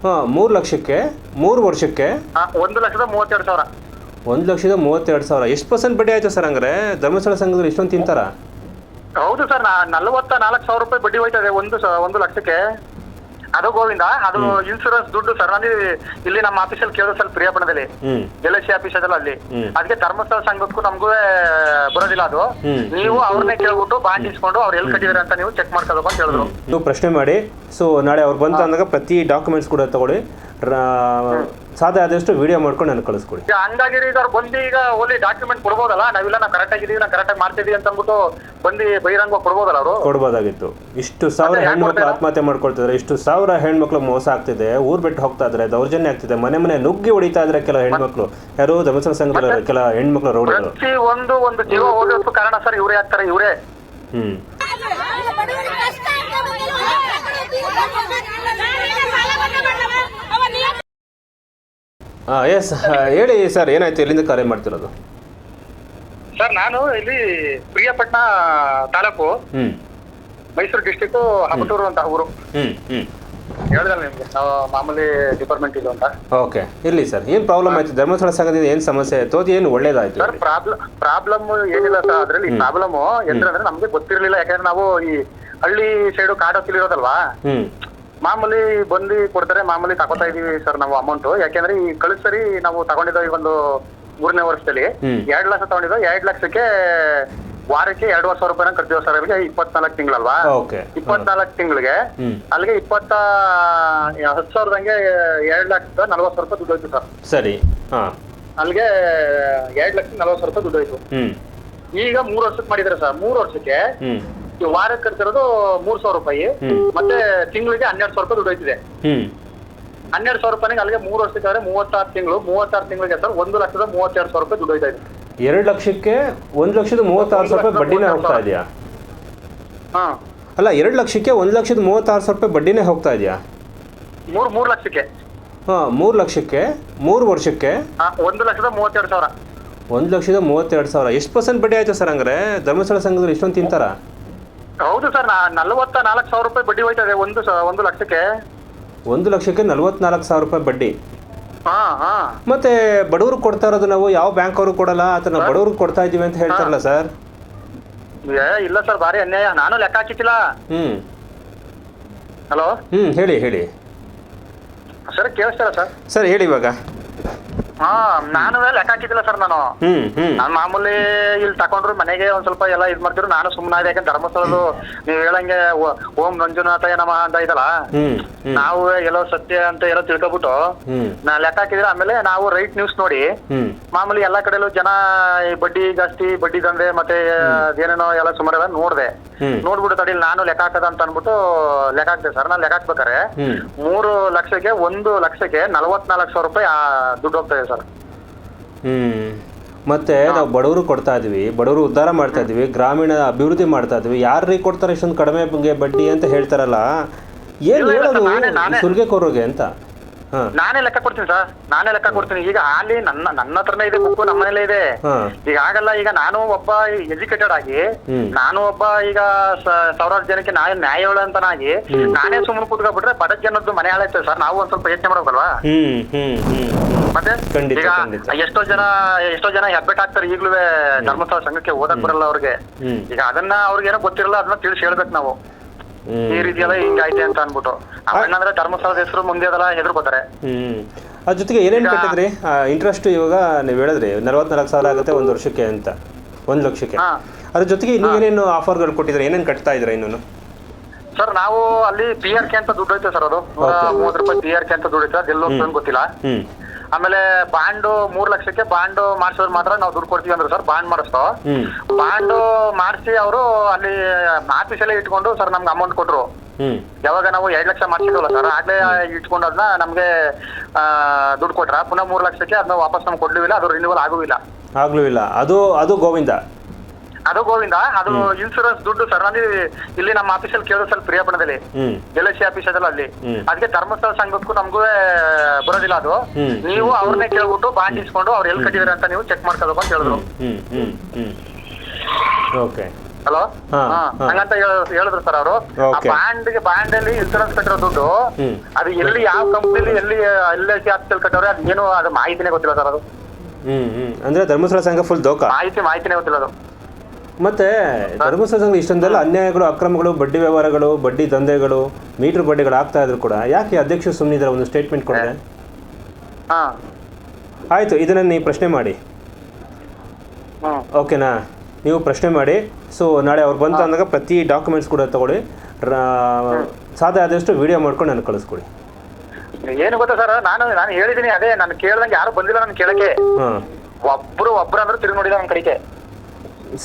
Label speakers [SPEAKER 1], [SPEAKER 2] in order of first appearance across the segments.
[SPEAKER 1] ಹಾಂ 3 ಲಕ್ಷಕ್ಕೆ 3 ವರ್ಷಕ್ಕೆ
[SPEAKER 2] 1,32,000.
[SPEAKER 1] 1,32,000. ಎಷ್ಟು ಪರ್ಸೆಂಟ್ ಬಡ್ಡಿ ಆಯ್ತು ಸರ್ ಹಂಗಾರೆ? ಧರ್ಮಸ್ಥಳ ಸಂಘದಲ್ಲಿ ಇಷ್ಟೊಂದು ತಿಂತಾರಾ?
[SPEAKER 2] ಹೌದು ಸರ್, 44,000 ರೂಪಾಯಿ ಬಡ್ಡಿ ಹೋಯ್ತದೆ ಒಂದು ಲಕ್ಷಕ್ಕೆ. ಅದು ಗೋವಿಂದ, ಅದು ಇನ್ಸೂರೆನ್ಸ್ ದುಡ್ಡು ಸರ್. ನಾನು ಇಲ್ಲಿ ನಮ್ಮ ಆಫೀಸಲ್ಲಿ ಕೇಳೋ ಸ್ವಲ್ಪ ಪ್ರಿಯಾಪಣದಲ್ಲಿ LIC ಆಫೀಸ್ ಅದಲ್ಲ ಅಲ್ಲಿ, ಅದಕ್ಕೆ ಧರ್ಮಸ್ಥಳ ಸಂಘಕ್ಕೂ ನಮಗೂ ಬರೋದಿಲ್ಲ ಅದು. ನೀವು ಅವ್ರನ್ನೇ ಕೇಳ್ಬಿಟ್ಟು ಬಾಂಡ್ ಇಸ್ಕೊಂಡು ಅವ್ರು ಎಲ್ಲಿ ಕಟ್ಟಿದಾರೆ ಅಂತ ನೀವು ಚೆಕ್ ಮಾಡ್ಕೋಬೇಕು ಅಂತ ಹೇಳಿದ್ರು.
[SPEAKER 1] ನೀವು ಪ್ರಶ್ನೆ ಮಾಡಿ. ಸೊ ನಾಳೆ ಅವ್ರು ಬಂತು ಅಂದಾಗ ಪ್ರತಿ ಡಾಕ್ಯುಮೆಂಟ್ಸ್ ಕೂಡ ತಗೊಳ್ಳಿ, ಸಾಧ್ಯ ಆದಷ್ಟು ವಿಡಿಯೋ ಮಾಡ್ಕೊಂಡು ನನಗೆ ಕಳಿಸ್ಕೊಡಿ.
[SPEAKER 2] ಹಂಗಾಗಿ ಈಗ ಅವ್ರು ಬಂದು ಈಗ ಓನ್ಲಿ ಡಾಕ್ಯುಮೆಂಟ್ ಕೊಡ್ಬೋದಲ್ಲ, ನಾವೆಲ್ಲ ನಾವು ಕರೆಕ್ಟ್ ಆಗಿದ್ದೀವಿ, ನಾವು ಕರೆಕ್ಟಾಗಿ ಮಾಡ್ತಿದ್ದೀವಿ ಅಂತ ಅಂದ್ಬಿಟ್ಟು ಬಂದು ಬಹಿರಂಗ ಕೊಡ್ಬೋದಲ್ಲ ಅವರು?
[SPEAKER 1] ಕೊಡ್ಬೋದಾಗಿತ್ತು. ಇಷ್ಟು ಸಾವಿರ ಹೆಣ್ಮಕ್ಳು ಆತ್ಮಹತ್ಯೆ ಮಾಡ್ಕೊಳ್ತಿದ್ದಾರೆ, ಇಷ್ಟು ಸಾವಿರ ಹೆಣ್ಮಕ್ಳು ಮೋಸ ಆಗ್ತಿದೆ, ಊರ್ ಬಿಟ್ಟು ಹೋಗ್ತಾ ಇದ್ರೆ, ದೌರ್ಜನ್ಯ ಆಗ್ತಿದೆ, ಮನೆ ನುಗ್ಗಿ ಹೊಡಿತಾ ಇದ್ರೆ ಕೆಲ ಹೆಣ್ಮಕ್ಳು. ಯಾರು ಧರ್ಮಸ್ಥಳ ಸಂಘದ ಕೆಲ ಹೆಣ್ಮಕ್ಳು ರೌಡಿಗಳು.
[SPEAKER 2] ಪ್ರತಿ ಒಂದು ಜೀವ ಹೋಗೋದಕ್ಕೂ ಕಾರಣ ಸರ್ ಇವರೇ ಆಗ್ತಾರೆ, ಇವರೇ.
[SPEAKER 1] ಎಸ್, ಹೇಳಿ ಸರ್, ಏನಾಯ್ತು? ಎಲ್ಲಿಂದ ಕರೆ ಮಾಡ್ತಿರೋದು?
[SPEAKER 2] ಸರ್ ನಾನು ಇಲ್ಲಿ ಪ್ರಿಯಾಪಟ್ಟಣ ತಾಲೂಕು, ಮೈಸೂರು ಡಿಸ್ಟಿಕ್, ಹಬಟೂರು ಅಂತ ಊರು. ಹೇಳಿದಲ್ಲ ನಿಮ್ಗೆ, ನಾವು ಮಾಮೂಲಿ ಡಿಪಾರ್ಟ್ಮೆಂಟ್ ಇದು ಅಂತ.
[SPEAKER 1] ಓಕೆ, ಇರ್ಲಿ ಸರ್. ಏನ್ ಪ್ರಾಬ್ಲಮ್ ಆಯ್ತು? ಧರ್ಮಸ್ಥಳ ಸಂಘದಿಂದ ಏನ್ ಸಮಸ್ಯೆ ಆಯ್ತು? ಅದು ಏನು ಒಳ್ಳೇದಾಯ್ತು
[SPEAKER 2] ಸರ್? ಪ್ರಾಬ್ಲಮ್ ಏನಿಲ್ಲ ಸರ್. ಅದ್ರಲ್ಲಿ ಪ್ರಾಬ್ಲಮ್ ಎಂದ್ರೆ ನಮ್ಗೆ ಗೊತ್ತಿರ್ಲಿಲ್ಲ. ಯಾಕಂದ್ರೆ ನಾವು ಈ ಹಳ್ಳಿ ಸೈಡು ಕಾಡೋತಿಲ್ ಇರೋದಲ್ವಾ, ಮಾಮೂಲಿ ಬಂದು ಕೊಡ್ತಾರೆ, ಮಾಮೂಲಿ ತಗೋತಾ ಇದೀವಿ ಸರ್ ನಾವು ಅಮೌಂಟ್. ಯಾಕೆಂದ್ರೆ ಈ ಕಳೆದ ಸರಿ ನಾವು ತಗೊಂಡಿದ್ದೋ ಈ ಒಂದು 3ನೇ ವರ್ಷದಲ್ಲಿ 2 ಲಕ್ಷ ತಗೊಂಡಿದ್ದೋ. 2 ಲಕ್ಷಕ್ಕೆ ವಾರಕ್ಕೆ 2,500 ರೂಪಾಯಿನ ಕಟ್ತೀವಿ ಸರ್. ಅಲ್ಲಿಗೆ 24 ತಿಂಗಳಲ್ವಾ, 24 ತಿಂಗಳಿಗೆ ಅಲ್ಲಿಗೆ 10,000 2,40,000 ರೂಪಾಯಿ ದುಡ್ಡು ಹೋಯ್ತು ಸರ್.
[SPEAKER 1] ಸರಿ,
[SPEAKER 2] ಅಲ್ಲಿಗೆ 2,40,000 ರೂಪಾಯಿ ದುಡ್ಡು ಹೋಯ್ತು. ಈಗ 3 ವರ್ಷಕ್ಕೆ ಮಾಡಿದಾರೆ ಸರ್. 3 ವರ್ಷಕ್ಕೆ ವಾರಕ್ಕೆ ಕಟ್ತಿರೋದು 3,000 ರೂಪಾಯಿ, ಮತ್ತೆ ತಿಂಗಳಿಗೆ 1,200 ರೂಪಾಯಿ ದುಡ್ಡು ಹೋಯ್ತಿದೆ. 1,200 ರೂಪಾಯಿಗೆ ಅಲ್ಲಿಗೆ 3 ವರ್ಷಕ್ಕೆ 36 ತಿಂಗಳು, 36 ತಿಂಗಳಿಗೆ ಸರ್ 1,32,000 ರೂಪಾಯಿ ದುಡ್ಡು ಹೋಯ್ತಾ ಇದೆ.
[SPEAKER 1] 2 ಲಕ್ಷಕ್ಕೆ 1,36,000 ರೂಪಾಯಿ ಬಡ್ಡಿನೇ ಹೋಗ್ತಾ ಇದೆಯಾ? ಅಲ್ಲ, 2 ಲಕ್ಷಕ್ಕೆ 1,36,000 ರೂಪಾಯಿ ಬಡ್ಡಿನೇ ಹೋಗ್ತಾ ಇದೆಯಾ?
[SPEAKER 2] 3 ಲಕ್ಷಕ್ಕೆ.
[SPEAKER 1] 3 ಲಕ್ಷಕ್ಕೆ 3 ವರ್ಷಕ್ಕೆ
[SPEAKER 2] 1,32,000.
[SPEAKER 1] 1,32,000. ಎಷ್ಟು ಪರ್ಸೆಂಟ್ ಬಡ್ಡಿ ಆಯ್ತು ಸರ್ ಹಂಗಾರೆ? ಧರ್ಮಸ್ಥಳ ಸಂಘದಲ್ಲಿ ಇಷ್ಟೊಂದು ತಿಂತಾರಾ?
[SPEAKER 2] ಹೌದು ಸರ್, 44,000 ರೂಪಾಯಿ ಬಡ್ಡಿ ಹೋಯ್ತದೆ ಒಂದು ಲಕ್ಷಕ್ಕೆ.
[SPEAKER 1] 1 ಲಕ್ಷಕ್ಕೆ 44,000 ರೂಪಾಯಿ ಬಡ್ಡಿ. ಮತ್ತೆ ಬಡವ್ರಿಗೆ ಕೊಡ್ತಾ ಇರೋದು ನಾವು, ಯಾವ ಬ್ಯಾಂಕ್ ಅವ್ರಿಗೆ ಕೊಡಲ್ಲ, ಅಥವಾ ಬಡವ್ರಿಗೆ ಕೊಡ್ತಾ ಇದೀವಿ ಅಂತ ಹೇಳ್ತಾರಲ್ಲ ಸರ್?
[SPEAKER 2] ಇಲ್ಲ ಸರ್, ಭಾರಿ ಅನ್ಯಾಯ. ನಾನು ಲೆಕ್ಕ ಹಾಕಿತ್ತಿಲ್ಲ. ಹಲೋ,
[SPEAKER 1] ಹೇಳಿ
[SPEAKER 2] ಸರ್, ಕೇಳಿಸ್ತಾರ ಸರ್?
[SPEAKER 1] ಸರ್ ಹೇಳಿ ಇವಾಗ.
[SPEAKER 2] ನಾನು ಲೆಕ್ಕ ಹಾಕಿದ್ದಿಲ್ಲ ಸರ್. ನಾನು ಮಾಮೂಲಿ ಇಲ್ಲಿ ತಕೊಂಡ್ರು ಮನೆಗೆ ಒಂದ್ ಸ್ವಲ್ಪ ಎಲ್ಲ ಇದ್ ಮಾಡ್ತಿದ್ರು. ನಾನು ಸುಮ್ಮನೆ ಯಾಕಂದ್ರೆ ಧರ್ಮಸ್ಥಳದ್ದು ನೀವು ಹೇಳಂಗೆ ಓಂ ಮಂಜುನಾಥಯ್ಯ ನಮಃ ಅಂತ ಇದಲ್ಲ, ನಾವು ಎಲ್ಲೋ ಸತ್ಯ ಅಂತ ಎಲ್ಲ ತಿಳ್ಕೊಬಿಟ್ಟು ನಾ ಲೆಕ್ಕ ಹಾಕಿದ್ರೆ. ಆಮೇಲೆ ನಾವು ರೈಟ್ ನ್ಯೂಸ್ ನೋಡಿ ಮಾಮೂಲಿ ಎಲ್ಲಾ ಕಡೆಲೂ ಜನ ಈ ಬಡ್ಡಿ ಜಾಸ್ತಿ, ಬಡ್ಡಿ ದಂಧೆ, ಮತ್ತೆ ಅದೇನೇನೋ ಎಲ್ಲ ಸುಮಾರು ಎಲ್ಲ ನೋಡ್ದೆ. ನೋಡ್ಬಿಟ್ಟು ತಡಿಲಿ ನಾನು ಲೆಕ್ಕ ಹಾಕದ ಅಂತ ಅನ್ಬಿಟ್ಟು ಲೆಕ್ಕ ಹಾಕ್ದೆ ಸರ್. ನಾನು ಲೆಕ್ಕ ಹಾಕ್ಬೇಕಾರೆ 3 ಲಕ್ಷಕ್ಕೆ 1 ಲಕ್ಷಕ್ಕೆ 44,000 ರೂಪಾಯಿ ದುಡ್ಡು ಹೋಗ್ತಾ ಇದೆ ಸರ್.
[SPEAKER 1] ಮತ್ತೆ ನಾವು ಬಡವರು ಕೊಡ್ತಾ ಇದೀವಿ, ಬಡವರು ಉದ್ಧಾರ ಮಾಡ್ತಾ ಇದೀವಿ, ಗ್ರಾಮೀಣ ಅಭಿವೃದ್ಧಿ ಮಾಡ್ತಾ ಇದೀವಿ. ಯಾರಿಗೆ ಕೊಡ್ತಾರೆ ಇಷ್ಟೊಂದು ಕಡಿಮೆ ಬಡ್ಡಿ ಅಂತ ಹೇಳ್ತಾರಲ್ಲ, ಏನ್ ಹೇಳೋದು ಸುರ್ಗೆಕೋರ್ಗೆ ಅಂತ?
[SPEAKER 2] ನಾನೇ ಲೆಕ್ಕ ಕೊಡ್ತೀನಿ ಸರ್, ನಾನೇ ಲೆಕ್ಕ ಕೊಡ್ತೀನಿ. ಈಗ ಅಲ್ಲಿ ನನ್ನ ಹತ್ರನೇ ಇದೆ ಬುಕ್ಕು, ನಮ್ಮ ಮನೇಲೆ ಇದೆ. ಈಗ ಆಗಲ್ಲ. ಈಗ ನಾನು ಒಬ್ಬ ಎಜುಕೇಟೆಡ್ ಆಗಿ, ನಾನು ಒಬ್ಬ ಈಗ ಸಾವಿರಾರು ಜನಕ್ಕೆ ನ್ಯಾಯ ಹೇಳಂತನಾಗಿ ನಾನೇ ಸುಮ್ಮನೆ ಕೂತ್ಕೊಂಡ್ಬಿಟ್ರೆ ಬಡ ಜನದ್ದು ಮನೆ ಹಾಳಾಯ್ತದೆ ಸರ್. ನಾವು ಒಂದ್ ಸ್ವಲ್ಪ ಯೋಚನೆ ಮಾಡ್ಬೇಕಲ್ವಾ? ಮತ್ತೆ ಈಗ ಎಷ್ಟೋ ಜನ ಹೆಬ್ಬೆಟ್ ಹಾಕ್ತಾರೆ ಈಗ್ಲೂ ಧರ್ಮಸ್ಥಳ ಸಂಘಕ್ಕೆ ಓದಕ್ ಬರಲ್ಲ ಅವ್ರಿಗೆ. ಈಗ ಅದನ್ನ ಅವ್ರಿಗೆ ಏನೋ ಗೊತ್ತಿರಲ್ಲ, ಅದನ್ನ ತಿಳಿಸಿ ಹೇಳ್ಬೇಕು ನಾವು. ಈ ರೀತಿ ಎಲ್ಲ ಹಿಂಗೈತೆ ಅಂತ ಅನ್ಬಿಟ್ಟು ಅವಣ್ಣಂದ್ರೆ ಧರ್ಮಸ್ಥಳದ ಹೆಸರು ಮುಂದೆ ಅದಲ್ಲ ಹೆದರ್ಕೋತಾರೆ.
[SPEAKER 1] ಅದ್ರ ಜೊತೆಗೆ ಏನೇನು ಕಟ್ಟಿದ್ರಿ ಇಂಟ್ರೆಸ್ಟ್? ಇವಾಗ ನೀವು ಹೇಳಿದ್ರಿ 44,000 ಆಗುತ್ತೆ 1 ವರ್ಷಕ್ಕೆ ಅಂತ, 1 ಲಕ್ಷಕ್ಕೆ. ಅದ್ರ ಜೊತೆಗೆ ಇನ್ನೂ ಏನೇನು ಆಫರ್ಗಳು ಕೊಟ್ಟಿದ್ರೆ, ಏನೇನು ಕಟ್ತಾ ಇದ್ರೆ ಇನ್ನೂ?
[SPEAKER 2] ಸರ್ ನಾವು ಅಲ್ಲಿ PRK ಅಂತ ದುಡ್ಡು ಐತೆ ಸರ್. ಅದು 130 ರೂಪಾಯಿ PRK ಅಂತ ದುಡ್ಡು ಐತೆ. ಅದೆಲ್ಲೋ ಗೊತ್ತಿಲ್ಲ. ಆಮೇಲೆ ಬಾಂಡು 3 ಲಕ್ಷಕ್ಕೆ ಬಾಂಡು ಮಾಡಿಸೋರು ಮಾತ್ರ ನಾವು ದುಡ್ಡು ಕೊಡ್ತೀವಿ ಅಂದ್ರೆ ಸರ್, ಬಾಂಡ್ ಮಾಡಿಸ್ತೋ. ಬಾಂಡು ಮಾಡಿಸಿ ಅವರು ಅಲ್ಲಿ ಆಫೀಸಲ್ಲೇ ಇಟ್ಕೊಂಡು ಸರ್ ನಮ್ಗೆ ಅಮೌಂಟ್ ಕೊಟ್ರು. ಯಾವಾಗ ನಾವು 2 ಲಕ್ಷ ಮಾಡಿಸಿದ್ವಲ್ಲ ಸರ್, ಆಗ್ಲೇ ಇಟ್ಕೊಂಡು ಅದನ್ನ ನಮ್ಗೆ ದುಡ್ಡು ಕೊಟ್ರ. ಪುನಃ 3 ಲಕ್ಷಕ್ಕೆ ಅದನ್ನ ವಾಪಸ್ ನಮ್ಗೆ ಕೊಡ್ಲಿಲ್ಲ. ಅದು ರಿನ್ಯೂವಲ್ ಆಗ್ಲೂ
[SPEAKER 1] ಅದು ಗೋವಿಂದ.
[SPEAKER 2] ಅದು ಇನ್ಸೂರೆನ್ಸ್ ದುಡ್ಡು ಸರ್. ನಾನು ಇಲ್ಲಿ ನಮ್ಮ ಆಫೀಸಲ್ಲಿ ಕೇಳೋ ಸ್ವಲ್ಪ ಪ್ರಿಯಾಪಣದಲ್ಲಿ LIC ಆಫೀಸ್ ಅದಲ್ಲ ಅಲ್ಲಿ, ಅದಕ್ಕೆ ಧರ್ಮಸ್ಥಳ ಸಂಘಕ್ಕೂ ನಮಗೂ ಬರೋದಿಲ್ಲ ಅದು. ನೀವು ಅವ್ರನ್ನೇ ಕೇಳ್ಬಿಟ್ಟು ಬಾಂಡ್ ಇಸ್ಕೊಂಡು ಅವ್ರು ಎಲ್ಲಿ ಕಟ್ಟಿದಾರೆ ಅಂತ ನೀವು ಚೆಕ್ ಮಾಡ್ಕೋಬೇಕು ಅಂತ ಹೇಳಿದ್ರು.
[SPEAKER 1] ಓಕೆ,
[SPEAKER 2] ಹಲೋ
[SPEAKER 1] ಹಾ, ಹಾ.
[SPEAKER 2] ಹಂಗಂತ ಹೇಳಿದ್ರು ಸರ್ ಅವರು. ಆ
[SPEAKER 1] Okay.
[SPEAKER 2] ಬಾಂಡ್ ಅಲ್ಲಿ ಇನ್ಸೂರೆನ್ಸ್ ಕಟ್ಟಿರೋ ದುಡ್ಡು ಅದು ಎಲ್ಲಿ ಯಾವ ಕಂಪ್ನಿಲಿ ಎಲ್ಲಿ LIC ಆಫೀಸಲ್ಲಿ ಕಟ್ಟವ್ರೆ ಅದು ಏನು ಅದು ಮಾಹಿತಿನೇ ಗೊತ್ತಿಲ್ಲ ಸರ್. ಅದು
[SPEAKER 1] ಅಂದ್ರೆ ಧರ್ಮಸ್ಥಳ ಸಂಘ ಫುಲ್ ದೋಖ.
[SPEAKER 2] ಮಾಹಿತಿನೇ ಗೊತ್ತಿಲ್ಲ ಅದು.
[SPEAKER 1] ಮತ್ತೆ ಧರ್ಮಸ್ಥಳ ಸಂಘ ಇಷ್ಟೊಂದೆಲ್ಲ ಅನ್ಯಾಯಗಳು, ಅಕ್ರಮಗಳು, ಬಡ್ಡಿ ವ್ಯವಹಾರಗಳು, ಬಡ್ಡಿ ದಂಧೆಗಳು, ಮೀಟರ್ ಬಡ್ಡಿಗಳು ಆಗ್ತಾ ಇದ್ರು ಕೂಡ ಯಾಕೆ ಅಧ್ಯಕ್ಷ ಸುಮ್ಮನಿದ್ರೆ ಒಂದು ಸ್ಟೇಟ್ಮೆಂಟ್ ಕೊಡದೆ?
[SPEAKER 2] ಹಾ
[SPEAKER 1] ಆಯ್ತು, ಇದನ್ನ ನೀವು ಪ್ರಶ್ನೆ ಮಾಡಿ. ಓಕೆನಾ? ನೀವು ಪ್ರಶ್ನೆ ಮಾಡಿ. ಸೊ ನಾಳೆ ಅವ್ರು ಬಂತು ಅಂದಾಗ ಪ್ರತಿ ಡಾಕ್ಯುಮೆಂಟ್ಸ್ ಕೂಡ ತಗೊಳ್ಳಿ. ಸಾಧ್ಯ ಆದಷ್ಟು ವಿಡಿಯೋ ಮಾಡ್ಕೊಂಡು ನನಗೆ ಕಳಿಸ್ಕೊಡಿ.
[SPEAKER 2] ಏನು ಗೊತ್ತಾ ಸರ್, ನಾನು ಹೇಳಿದೀನಿ, ಅದೇ ನಾನು ಕೇಳ್ದಂಗೆ ಯಾರು ಬಂದಿಲ್ಲ ನನ್ ಕೇಳಕ್ಕೆ. ಒಬ್ರು ಅಂದ್ರೆ ತಿರುಗಿ ನೋಡಿಲ್ಲ ನನ್ನ ಕಡೆಗೆ.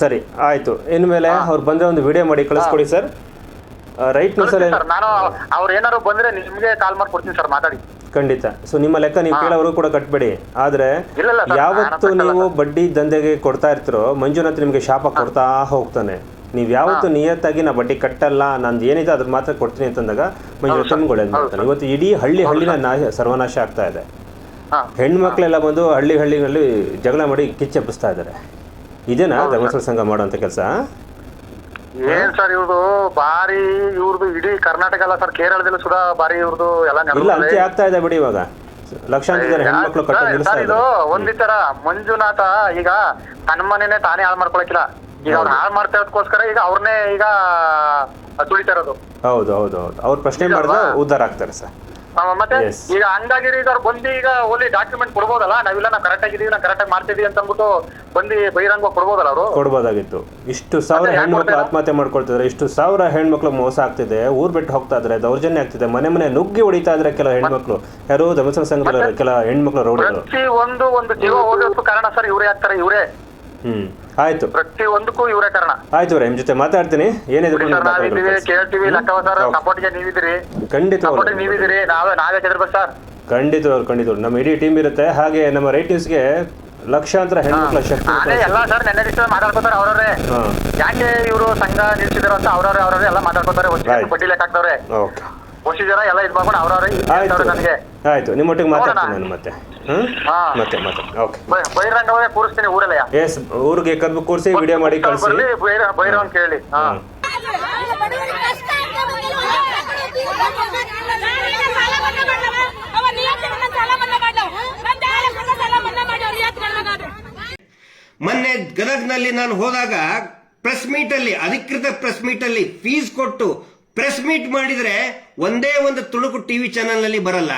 [SPEAKER 1] ಸರಿ, ಆಯ್ತು. ಇನ್ಮೇಲೆ ಅವ್ರು ಬಂದ್ರೆ ಒಂದು ವಿಡಿಯೋ ಮಾಡಿ ಕಳಿಸ್ಕೊಡಿ ಸರ್. ರೈಟ್ ನ್ಯೂಸ್ ಅಲ್ಲಿ
[SPEAKER 2] ನಾನು ಅವ್ರು ಏನಾದ್ರು ಬಂದ್ರೆ ನಿಮ್ಗೆ ಕಾಲ್ ಮಾಡಿ ಕೊಡ್ತೀನಿ ಸರ್, ಮಾತಾಡಿ.
[SPEAKER 1] ಖಂಡಿತ. ಸೊ ನಿಮ್ಮ ಲೆಕ್ಕ ನೀವು ಕೇಳೋರು ಕೂಡ ಕಟ್ಬೇಡಿ. ಆದ್ರೆ ಯಾವತ್ತು ನೀವು ಬಡ್ಡಿ ದಂಧೆಗೆ ಕೊಡ್ತಾ ಇರ್ತೀರೋ ಮಂಜುನಾಥ್ ನಿಮ್ಗೆ ಶಾಪ ಕೊಡ್ತಾ ಹೋಗ್ತಾನೆ. ನೀವು ಯಾವತ್ತು ನಿಯತ್ತಾಗಿ ನಾ ಬಡ್ಡಿ ಕಟ್ಟಲ್ಲ, ನಂದು ಏನಿದೆ ಅದ್ರ ಮಾತ್ರ ಕೊಡ್ತೀನಿ ಅಂತಂದಾಗ ಮಂಜುನಾಥ್ ನಿಮ್ಗೆ ಒಳ್ಳೇದು ಮಾಡ್ತಾನೆ. ಇವತ್ತು ಇಡೀ ಹಳ್ಳಿನ ಸರ್ವನಾಶ ಆಗ್ತಾ ಇದೆ. ಹೆಣ್ಮಕ್ಳೆಲ್ಲ ಬಂದು ಹಳ್ಳಿಗಳಲ್ಲಿ ಜಗಳ ಮಾಡಿ ಕಿಚ್ಚೆಬ್ಬಿಸ್ತಾ ಇದ್ದಾರೆ. ಇದೇನಾ ಧರ್ಮಸ್ಥಳ ಸಂಘ ಮಾಡೋಂಥ ಕೆಲಸ?
[SPEAKER 2] ಏನ್ ಸರ್ ಇವ್ರದು ಬಾರಿ, ಇವ್ರದು ಇಡೀ ಕರ್ನಾಟಕ ಅಲ್ಲ ಸರ್, ಕೇರಳದಲ್ಲೂ ಸುಧಾ ಬಾರಿ ಇವ್ರದು ಎಲ್ಲ
[SPEAKER 1] ಇಲ್ಲ ಅಂತೆ ಆಗ್ತಾ ಇದೆ ಬಿಡಿ. ಇವಾಗ ಲಕ್ಷಾಂತರ ಜನ ಹೆಣ್ಮಕ್ಳು ಕಟ್ಟ ನಿಲ್ಲಿಸ್ತಾ
[SPEAKER 2] ಇದು ಒಂದೇ ತರ. ಮಂಜುನಾಥ ಈಗ ತನ್ನ ಮನೇನೆ ತಾನೇ ಹಾಳು ಮಾಡ್ಕೊಳಕಿಲ್ಲ. ಈಗ ಅವ್ರು ಹಾಳು ಮಾಡ್ತಾ ಇರೋದಕ್ಕೋಸ್ಕರ ಈಗ ಅವ್ರನ್ನೇ ಈಗ ತುಳಿತಾ ಇರೋದು.
[SPEAKER 1] ಹೌದು. ಅವ್ರು ಪ್ರಶ್ನೆ ಮಾಡಿದ್ರೆ ಉದ್ಧಾರ ಆಗ್ತಾರೆ ಸರ್.
[SPEAKER 2] ಮತ್ತೆ ಈಗ ಹಂಗಾಗಿರಿ ಅವ್ರು ಬಂದು ಈಗ ಒಳ್ಳೆ ಡಾಕ್ಯುಮೆಂಟ್ ಕೊಡ್ಬೋದಲ್ಲ, ನಾವಿಲ್ಲ ನಾವು ಕರೆಕ್ಟ್ ಆಗಿದೀವಿ, ನಾವು ಕರೆಕ್ಟ್ ಆಗಿ ಮಾಡ್ತಿದೀವಿ ಅಂತ ಅಂದ್ಬಿಟ್ಟು ಬಂದು ಬಹಿರಂಗ ಕೊಡ್ಬೋದಲ್ಲ ಅವರು? ಕೊಡ್ಬೋದಾಗಿತ್ತು.
[SPEAKER 1] ಇಷ್ಟು ಸಾವಿರ ಹೆಣ್ಮಕ್ಳು ಆತ್ಮಹತ್ಯೆ ಮಾಡ್ಕೊಳ್ತಿದ್ರೆ, ಇಷ್ಟು ಸಾವಿರ ಹೆಣ್ಮಕ್ಳು ಮೋಸ ಆಗ್ತಿದೆ, ಊರ್ ಬಿಟ್ಟು ಹೋಗ್ತಾ ಇದ್ರೆ, ದೌರ್ಜನ್ಯ ಆಗ್ತಿದೆ, ಮನೆ ನುಗ್ಗಿ ಹೊಡಿತಾ ಇದ್ರೆ ಕೆಲವು ಹೆಣ್ಮಕ್ಳು. ಯಾರು ಧರ್ಮಸ್ಥಳ ಸಂಘದ ಕೆಲ ಹೆಣ್ಮಕ್ಳು ರೌಡಿಗಳು.
[SPEAKER 2] ಪ್ರತಿ ಒಂದು ಜೀವ ಹೋಗೋದಕ್ಕೂ ಕಾರಣ ಸರ್ ಇವರೇ ಆಗ್ತಾರೆ, ಇವರೇ.
[SPEAKER 1] ಆಯ್ತು,
[SPEAKER 2] ಪ್ರತಿ ಒಂದಕ್ಕೂ ಇವರೇ ಕಾರಣ.
[SPEAKER 1] ಆಯ್ತು ನಿಮ್ ಜೊತೆ ಮಾತಾಡ್ತೀನಿ. ಏನಿದೆ
[SPEAKER 2] ಕೇಳ್ತೀವಿ, ಲಕ್ಕವ ಸರ್, ಸಪೋರ್ಟ್ಗೆ ನೀವಿದ್ದೀರಿ.
[SPEAKER 1] ಖಂಡಿತ
[SPEAKER 2] ನೀವಿದ್ದೀರಿ, ನಾವೇ ಚಂದ್ರ ಸರ್.
[SPEAKER 1] ಖಂಡಿತ ನಮ್ಮ ಇಡೀ ಟೀಮ್ ಇರುತ್ತೆ. ಹಾಗೆ ನಮ್ಮ ರೈಟ್ ನ್ಯೂಸ್ಗೆ ಲಕ್ಷಾಂತರ ಹೆಣ್ಮಕ್ಳ ಶಕ್ತಿ
[SPEAKER 2] ಎಲ್ಲ ಸರ್ ನೆನ್ನೆ ದಿವಸ ಮಾತಾಡ್ಕೋತಾರೆ ಅವ್ರವ್ರೆ. ಯಾಕೆ ಇವರು ಸಂಘ ನಿಲ್ಸಿದಾರ ಅಂತ ಅವ್ರವ್ರೆ ಎಲ್ಲ ಮಾತಾಡ್ಕೋತಾರೆ. ಬಡ್ಡಿ ಲೆಕ್ಕ ಹಾಕ್ತವ್ರೆ, ಪ್ರೊಸೀಜರ್ ಎಲ್ಲ ಇದು ಮಾಡ್ಕೊಂಡು ಅವ್ರವ್ರೆ. ನನಗೆ
[SPEAKER 1] ಆಯ್ತು, ನಿಮ್ಮೊಟ್ಟಿಗೆ ಮಾತಾಡ್ತೀನಿ ನಾನು ಮತ್ತೆ. ಮತ್ತೆ ಓಕೆ,
[SPEAKER 2] ಬಹಿರಂಗವೇ ಕೂರಿಸ್ತೀನಿ ಊರಲ್ಲ.
[SPEAKER 1] ಎಸ್, ಊರಿಗೆ ಕದ್ದು ಕೂರಿಸಿ ವಿಡಿಯೋ ಮಾಡಿ ಕಳಿಸಿ.
[SPEAKER 2] ಬಹಿರಂಗ ಕೇಳಿ.
[SPEAKER 3] ಮೊನ್ನೆ ಗದಗ್ನಲ್ಲಿ ನಾನು ಹೋದಾಗ ಪ್ರೆಸ್ ಮೀಟ್ ಅಲ್ಲಿ, ಅಧಿಕೃತ ಪ್ರೆಸ್ ಮೀಟ್ ಅಲ್ಲಿ ಫೀಸ್ ಕೊಟ್ಟು ಪ್ರೆಸ್ ಮೀಟ್ ಮಾಡಿದ್ರೆ ಒಂದೇ ಒಂದು ತುಣುಕು ಟಿವಿ ಚಾನೆಲ್ ನಲ್ಲಿ ಬರಲ್ಲ.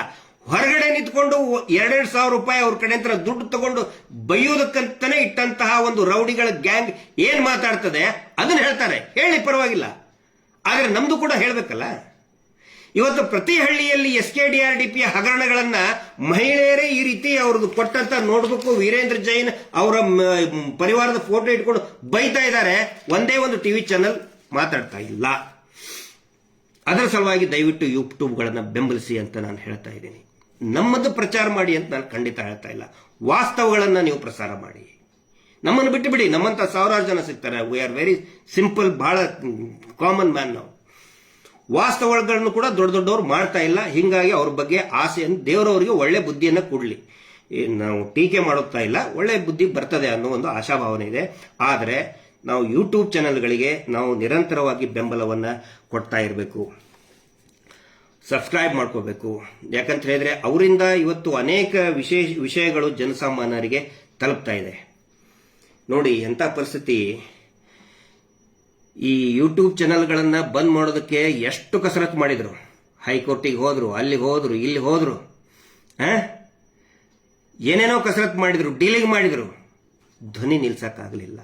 [SPEAKER 3] ಹೊರಗಡೆ ನಿಂತ್ಕೊಂಡು 2,000 ರೂಪಾಯಿ ಅವ್ರ ಕಡೆ ಅಂತ ದುಡ್ಡು ತಗೊಂಡು ಬೈಯೋದಕ್ಕಂತಾನೆ ಇಟ್ಟಂತಹ ಒಂದು ರೌಡಿಗಳ ಗ್ಯಾಂಗ್ ಏನ್ ಮಾತಾಡ್ತದೆ ಅದನ್ನ ಹೇಳ್ತಾರೆ. ಹೇಳಿ, ಪರವಾಗಿಲ್ಲ. ಆದ್ರೆ ನಮ್ದು ಕೂಡ ಹೇಳ್ಬೇಕಲ್ಲ. ಇವತ್ತು ಪ್ರತಿ ಹಳ್ಳಿಯಲ್ಲಿ SKDRDP ಹಗರಣಗಳನ್ನ ಮಹಿಳೆಯರೇ ಈ ರೀತಿ ಅವ್ರದ್ದು ಕೊಟ್ಟಂತ ನೋಟ್ಬುಕ್ ವೀರೇಂದ್ರ ಜೈನ್ ಅವರ ಪರಿವಾರದ ಫೋಟೋ ಇಟ್ಕೊಂಡು ಬೈತಾ ಇದ್ದಾರೆ. ಒಂದೇ ಒಂದು ಟಿವಿ ಚಾನೆಲ್ ಮಾತಾಡ್ತಾ ಇಲ್ಲ. ಅದರ ಸಲುವಾಗಿ ದಯವಿಟ್ಟು ಯೂಟ್ಯೂಬ್ಗಳನ್ನ ಬೆಂಬಲಿಸಿ ಅಂತ ನಾನು ಹೇಳ್ತಾ ಇದ್ದೀನಿ. ನಮ್ಮದು ಪ್ರಚಾರ ಮಾಡಿ ಅಂತ ನಾನು ಖಂಡಿತ ಹೇಳ್ತಾ ಇಲ್ಲ. ವಾಸ್ತವಗಳನ್ನ ನೀವು ಪ್ರಸಾರ ಮಾಡಿ. ನಮ್ಮನ್ನು ಬಿಟ್ಟು ಬಿಡಿ, ನಮ್ಮಂತ ಸಾವಿರಾರು ಜನ ಸಿಗ್ತಾರೆ. ವಿ ಆರ್ ವೆರಿ ಸಿಂಪಲ್, ಬಹಳ ಕಾಮನ್ ಮ್ಯಾನ್. ನಾವು ವಾಸ್ತವಗಳನ್ನು ಕೂಡ ದೊಡ್ಡವರು ಮಾಡ್ತಾ ಇಲ್ಲ. ಹಿಂಗಾಗಿ ಅವ್ರ ಬಗ್ಗೆ ಆಸೆಯನ್ನು, ದೇವರವರಿಗೆ ಒಳ್ಳೆ ಬುದ್ಧಿಯನ್ನ ಕೊಡ್ಲಿ. ನಾವು ಟೀಕೆ ಮಾಡುತ್ತಾ ಇಲ್ಲ, ಒಳ್ಳೆ ಬುದ್ಧಿ ಬರ್ತದೆ ಅನ್ನೋ ಒಂದು ಆಶಾಭಾವನೆ ಇದೆ. ಆದರೆ ನಾವು ಯೂಟ್ಯೂಬ್ ಚಾನೆಲ್ಗಳಿಗೆ ನಾವು ನಿರಂತರವಾಗಿ ಬೆಂಬಲವನ್ನ ಕೊಡ್ತಾ ಇರಬೇಕು, ಸಬ್ಸ್ಕ್ರೈಬ್ ಮಾಡ್ಕೋಬೇಕು. ಯಾಕಂತ ಹೇಳಿದ್ರೆ ಅವರಿಂದ ಇವತ್ತು ಅನೇಕ ವಿಷಯಗಳು ಜನಸಾಮಾನ್ಯರಿಗೆ ತಲುಪ್ತಾ ಇದೆ. ನೋಡಿ ಎಂತ ಪರಿಸ್ಥಿತಿ. ಈ ಯೂಟ್ಯೂಬ್ ಚಾನೆಲ್ಗಳನ್ನ ಬಂದ್ ಮಾಡೋದಕ್ಕೆ ಎಷ್ಟು ಕಸರತ್ತು ಮಾಡಿದ್ರು. ಹೈಕೋರ್ಟಿಗೆ ಹೋದ್ರು, ಅಲ್ಲಿಗೆ ಹೋದ್ರು, ಇಲ್ಲಿ ಹೋದ್ರು, ಏನೇನೋ ಕಸರತ್ತು ಮಾಡಿದ್ರು, ಡೀಲಿಂಗ್ ಮಾಡಿದ್ರು. ಧ್ವನಿ ನಿಲ್ಸಕ್ಕಾಗಲಿಲ್ಲ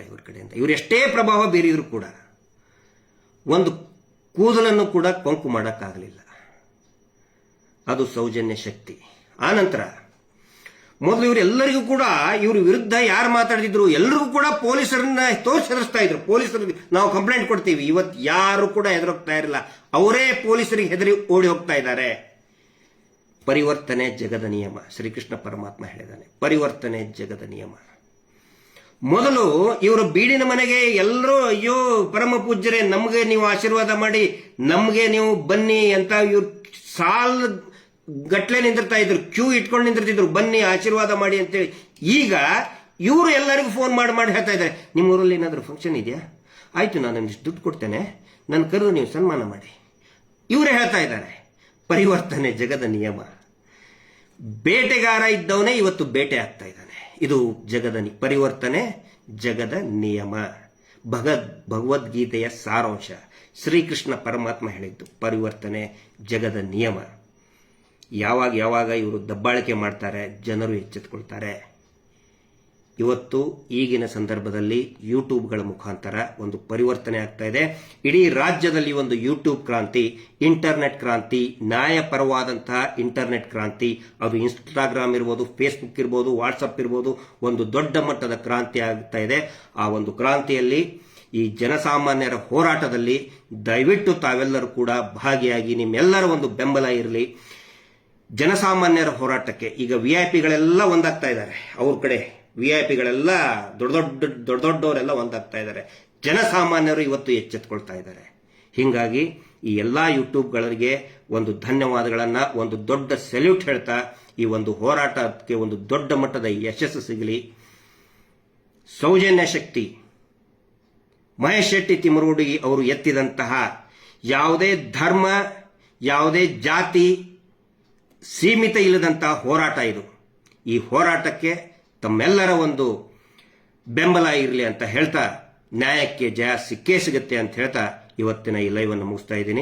[SPEAKER 3] ಇವ್ರ ಕಡೆಯಿಂದ. ಇವ್ರು ಎಷ್ಟೇ ಪ್ರಭಾವ ಬೀರಿದ್ರು ಕೂಡ ಒಂದು ಕೂದಲನ್ನು ಕೂಡ ಕೊಂಕು ಮಾಡಕ್ಕಾಗಲಿಲ್ಲ. ಅದು ಸೌಜನ್ಯ ಶಕ್ತಿ. ಆನಂತರ ಮೊದಲು ಇವರೆಲ್ಲರಿಗೂ ಕೂಡ ಇವ್ರ ವಿರುದ್ಧ ಯಾರು ಮಾತಾಡ್ತಿದ್ರು ಎಲ್ಲರಿಗೂ ಕೂಡ ಪೊಲೀಸರನ್ನ ತೋರಿಸ್ತಾ ಇದ್ರು. ಪೊಲೀಸರಿಗೆ ನಾವು ಕಂಪ್ಲೇಂಟ್ ಕೊಡ್ತೀವಿ. ಇವತ್ತು ಯಾರು ಕೂಡ ಹೆದರೋಗ್ತಾ ಇರಲಿಲ್ಲ. ಅವರೇ ಪೊಲೀಸರಿಗೆ ಹೆದರಿ ಓಡಿ ಹೋಗ್ತಾ ಇದ್ದಾರೆ. ಪರಿವರ್ತನೆ ಜಗದ ನಿಯಮ. ಶ್ರೀಕೃಷ್ಣ ಪರಮಾತ್ಮ ಹೇಳಿದಾನೆ, ಪರಿವರ್ತನೆ ಜಗದ ನಿಯಮ. ಮೊದಲು ಇವರು ಬೀಡಿನ ಮನೆಗೆ ಎಲ್ಲರೂ ಅಯ್ಯೋ ಪರಮ ಪೂಜ್ಯರೇ ನಮ್ಗೆ ನೀವು ಆಶೀರ್ವಾದ ಮಾಡಿ, ನಮ್ಗೆ ನೀವು ಬನ್ನಿ ಅಂತ ಇವ್ರು ಸಾಲ ಗಟ್ಲೆ ನಿಂದಿರ್ತಾ ಇದ್ರು, ಕ್ಯೂ ಇಟ್ಕೊಂಡು ನಿಂದಿರ್ತಿದ್ರು, ಬನ್ನಿ ಆಶೀರ್ವಾದ ಮಾಡಿ ಅಂತೇಳಿ. ಈಗ ಇವರು ಎಲ್ಲರಿಗೂ ಫೋನ್ ಮಾಡಿ ಹೇಳ್ತಾ ಇದ್ದಾರೆ, ನಿಮ್ಮ ಊರಲ್ಲಿ ಏನಾದರೂ ಫಂಕ್ಷನ್ ಇದೆಯಾ, ಆಯ್ತು ನಾನು ಒಂದಿಷ್ಟು ದುಡ್ಡು ಕೊಡ್ತೇನೆ, ನನ್ನ ಕರೆದು ನೀವು ಸನ್ಮಾನ ಮಾಡಿ. ಇವರೇ ಹೇಳ್ತಾ ಇದ್ದಾರೆ ಪರಿವರ್ತನೆ ಜಗದ ನಿಯಮ. ಬೇಟೆಗಾರ ಇದ್ದವನೇ ಇವತ್ತು ಬೇಟೆ ಆಗ್ತಾ ಇದ್ದಾನೆ. ಇದು ಪರಿವರ್ತನೆ ಜಗದ ನಿಯಮ. ಭಗವದ್ಗೀತೆಯ ಸಾರಾಂಶ, ಶ್ರೀಕೃಷ್ಣ ಪರಮಾತ್ಮ ಹೇಳಿದ್ದು ಪರಿವರ್ತನೆ ಜಗದ ನಿಯಮ. ಯಾವಾಗ ಇವರು ದಬ್ಬಾಳಿಕೆ ಮಾಡ್ತಾರೆ, ಜನರು ಎಚ್ಚೆತ್ತುಕೊಳ್ತಾರೆ. ಇವತ್ತು ಈಗಿನ ಸಂದರ್ಭದಲ್ಲಿ ಯೂಟ್ಯೂಬ್ಗಳ ಮುಖಾಂತರ ಒಂದು ಪರಿವರ್ತನೆ ಆಗ್ತಾ ಇದೆ. ಇಡೀ ರಾಜ್ಯದಲ್ಲಿ ಒಂದು ಯೂಟ್ಯೂಬ್ ಕ್ರಾಂತಿ, ಇಂಟರ್ನೆಟ್ ಕ್ರಾಂತಿ, ನ್ಯಾಯಪರವಾದಂತಹ ಇಂಟರ್ನೆಟ್ ಕ್ರಾಂತಿ, ಅದು ಇನ್ಸ್ಟಾಗ್ರಾಮ್ ಇರ್ಬೋದು, ಫೇಸ್ಬುಕ್ ಇರ್ಬೋದು, ವಾಟ್ಸಪ್ ಇರ್ಬೋದು, ಒಂದು ದೊಡ್ಡ ಮಟ್ಟದ ಕ್ರಾಂತಿ ಆಗ್ತಾ ಇದೆ. ಆ ಒಂದು ಕ್ರಾಂತಿಯಲ್ಲಿ ಈ ಜನಸಾಮಾನ್ಯರ ಹೋರಾಟದಲ್ಲಿ ದಯವಿಟ್ಟು ತಾವೆಲ್ಲರೂ ಕೂಡ ಭಾಗಿಯಾಗಿ ನಿಮ್ಮೆಲ್ಲರ ಒಂದು ಬೆಂಬಲ ಇರಲಿ. ಜನಸಾಮಾನ್ಯರ ಹೋರಾಟಕ್ಕೆ ಈಗ ವಿಐಪಿಗಳೆಲ್ಲ ಒಂದಾಗ್ತಾ ಇದ್ದಾರೆ. ಅವ್ರ ಕಡೆ ವಿಐಪಿಗಳೆಲ್ಲ ದೊಡ್ಡವರೆಲ್ಲ ಒಂದಾಗ್ತಾ ಇದ್ದಾರೆ. ಜನಸಾಮಾನ್ಯರು ಇವತ್ತು ಎಚ್ಚೆತ್ತುಕೊಳ್ತಾ ಇದ್ದಾರೆ. ಹೀಗಾಗಿ ಈ ಎಲ್ಲಾ ಯೂಟ್ಯೂಬ್ಗಳಿಗೆ ಒಂದು ಧನ್ಯವಾದಗಳನ್ನ, ಒಂದು ದೊಡ್ಡ ಸೆಲ್ಯೂಟ್ ಹೇಳ್ತಾ ಈ ಒಂದು ಹೋರಾಟಕ್ಕೆ ಒಂದು ದೊಡ್ಡ ಮಟ್ಟದ ಯಶಸ್ಸು ಸಿಗಲಿ. ಸೌಜನ್ಯ ಶಕ್ತಿ ಮಹೇಶ್ ಶೆಟ್ಟಿ ತಿಮರೋಡಿ ಅವರು ಎತ್ತಿದಂತಹ ಯಾವುದೇ ಧರ್ಮ, ಯಾವುದೇ ಜಾತಿ ಸೀಮಿತ ಇಲ್ಲದಂತಹ ಹೋರಾಟ ಇದು. ಈ ಹೋರಾಟಕ್ಕೆ ತಮ್ಮೆಲ್ಲರ ಒಂದು ಬೆಂಬಲ ಇರಲಿ ಅಂತ ಹೇಳ್ತಾ, ನ್ಯಾಯಕ್ಕೆ ಜಯ ಸಿಕ್ಕೇ ಸಿಗುತ್ತೆ ಅಂತ ಹೇಳ್ತಾ ಇವತ್ತಿನ ಈ ಲೈವ್ ಅನ್ನು ಮುಗಿಸ್ತಾ ಇದ್ದೀನಿ.